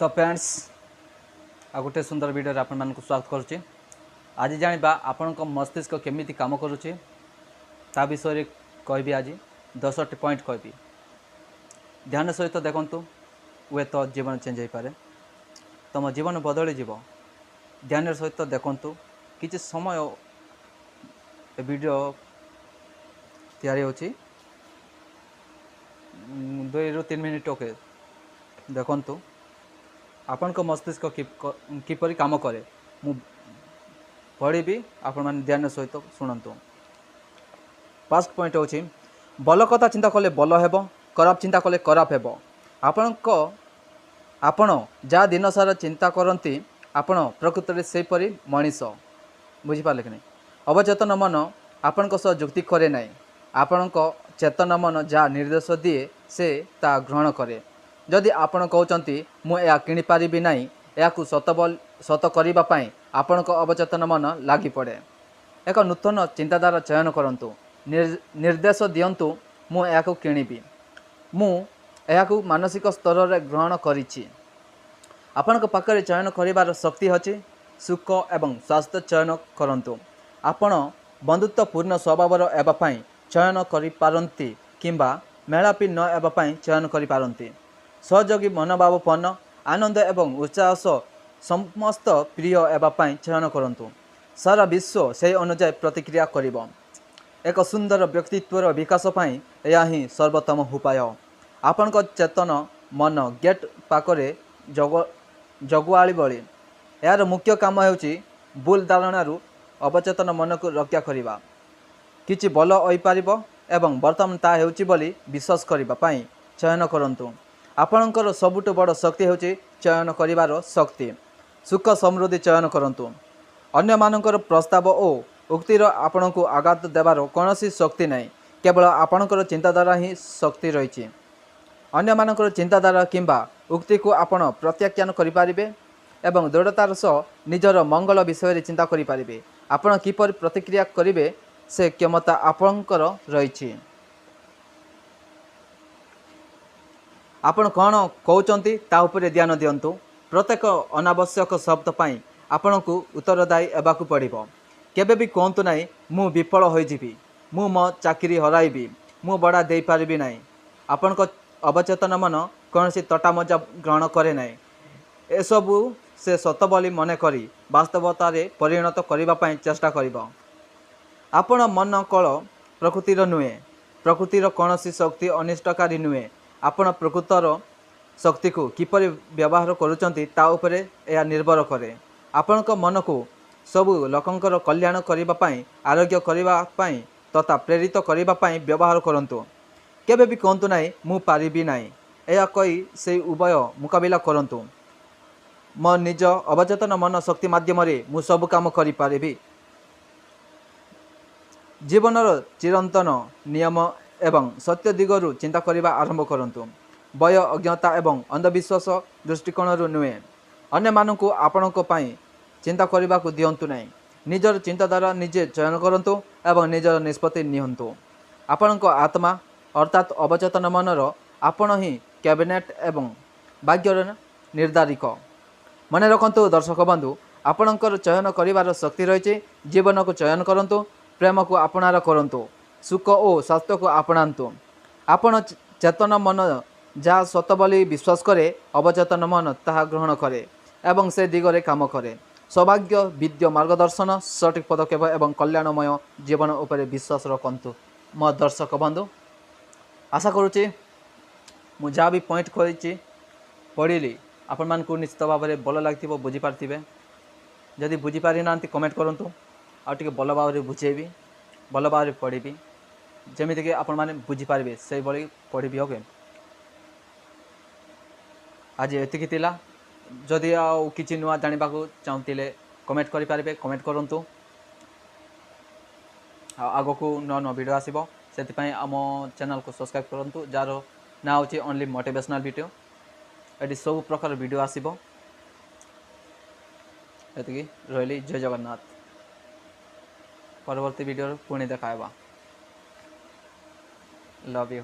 तो फ्रेंड्स आ गोटे सुंदर वीडियो आपण मानक स्वागत करुच्ची। आज जानिबा आपण मस्तिष्क केमिति काम करुच्ची ता विषय कहबी। आज 10टी पॉइंट कहबी, ध्यान सहित देखंतु, हुए तो जीवन चेंज हो पारे, तुम जीवन बदली जीव। ध्यान सहित देखंतु, किछि समय वीडियो तैयारी होची 2 ରୁ 3 मिनिट। ओके देखंतु आपण को मस्तिष्क किपरि काम करे मु पढ़ी, आपण मैंने ध्यान सहित शुणु। फर्स्ट पॉइंट होची, बल कथा चिंता कले बल हेब, खराब चिंता कले खराब हेब। आपण जा दिन सारा चिंता करती आपण प्रकृति में सेपरी मनीष, बुझिपारे कि नहीं। अवचेतन मन आपण जुक्ति करे ना, आपण चेतन मन जा निर्देश दिए से ता ग्रहण करे। जदि आपण कहते मुझे किणी पारिबी नहीं, या सत करने आपण अवचेतन मन लगी पड़े। एक नूतन चिंताधारा चयन करंतु, निर्देश दियंतु मुझे किणीबी, मुझे मानसिक स्तर में ग्रहण करिछि। आपण पाखरे चयन करिवार शक्ति अछि। सुख एवं स्वास्थ्य चयन करंतु। आपण बंधुत्वपूर्ण स्वभावर एवं चयन करिपारंती किंबा मेलापी न एवं चयन करिपारंती। सहयोगी मनोभावपन्न आनंद एवं उत्साह समस्त प्रिय एवं चयन करंतु। सारा विश्व से अनुजाई प्रतिक्रिया करिब। एक सुंदर व्यक्तित्वर विकास पाई यह ही सर्वोत्तम उपाय। आपण चेतन मन गेट पाखरे जगुआली बड़ी। यार मुख्य काम होची भूल धारणारू अवचेतन मन को रक्षा करवा। किछि बल होई पारिबो एवं वर्तमान ता हेउची बोली विश्वास करबा पाई चयन करंतु। आपणकर सबुठु बड़ शक्ति होची चयन करिवार शक्ति। सुख समृद्धि चयन करंतु। अन्य मानकर प्रस्ताव और उक्तिर आपण को आघात देवार कौनसी शक्ति नहीं, केवल आपणकर चिंताधारा ही शक्ति रही। अन्य मानकर चिंताधारा किंबा उक्ति को आपण प्रत्याख्यान करिपारिबे एवं दृढ़तार सह निजर मंगल विषय रे चिंता करिपारिबे। आपण किपर प्रतिक्रिया करिवे से क्षमता आपणकर रही। आपण कौन कहते ता उपरे ध्यान दियंतु। प्रत्येक अनावश्यक शब्द पाई आपण को उत्तरदायी एबाकू पड़िबो। केबे भी कहतु नहीं मु विफल हो जिबी, मु मो चाकरी हराइबी, मु बड़ा दे पारिबी नहीं। आपण को अवचेतन मन कौन सी तटा मजा ग्रहण करे नहीं। एसबू से सत बोली मन करी वास्तवतार परिणत करने चेष्टा करिबो। आपण मन कल प्रकृतिर नुहे, प्रकृतिर कौन सी शक्ति अनिष्टकारी नुहे। आपण प्रकृतर शक्ति को किपरि व्यवहार करुचंती ता उपरे यह निर्भर करे। आपण मन को सबु लोकंकर कल्याण करिबा पाई, आरोग्य करिबा पाई तथा प्रेरित करिबा पाई व्यवहार करंतु। केबे भी कहतु नहीं मु पारिबी नहीं, यह कही से उभय मुकाबिला करंतु। मो निज अवचेतन मन शक्ति माध्यम मु सब काम करि पारिबी। जीवनर चिरंतन नियम एवं सत्य दिगरु चिंता करिबा आरंभ करंतु। भय अज्ञता एवं अंधविश्वास दृष्टिकोण नुहे। अन्य मानकु आपणक पाई चिंता करने को दिंतु नहीं। निजर चिंताधारा निजे चयन करंतु एवं निजर निष्पत्ति नियंतु। आपण आत्मा अर्थात अवचेतन मनर आपण ही कैबिनेट एवं भाग्यर निर्धारिक। मन रखंतु दर्शक बंधु, आपणकर चयन करिवार शक्ति रही। जीवन को चयन करंतु, प्रेम को आपणार करंतु, सुख और स्वास्थ्य को आपणांतु। आपण चेतन मन जहाँ सत बोली विश्वास करे, अवचेतन मन ताहा ग्रहण करे एवं से दिगरे काम करे। सौभाग्य विद्या मार्गदर्शन सठिक पदक्षेप एवं कल्याणमय जीवन उपरे विश्वास रखंतु। मो दर्शक बंधु, आशा करुच्ची मु जहाँ भी पॉइंट कही पढ़ी आपण मान को निश्चित भाव में भल लगे बुझीपारे। जदि बुझीपारि ना कमेंट करूँ आगे भल भाव में बुझेबी, भल भाव में पढ़ी जमीक आपण मैंने बुझीपारे से भाई पढ़ी। ओके आज एतिकी थिला। जदि आउ किछि नुआ जानिबा को चाहतिले कमेंट करि पारिबे, कमेंट करंतु। आगो को नुआ नुआ वीडियो आसीबो, सेति पई आम चैनल को सब्सक्राइब करंतु। जार ना होची ओनली मोटिवेशनल वीडियो। एटी सब प्रकार वीडियो आसीबो। एतिकी रहली। जय जगन्नाथ। परवर्ती वीडियो पुणी देखाइबा। Love you.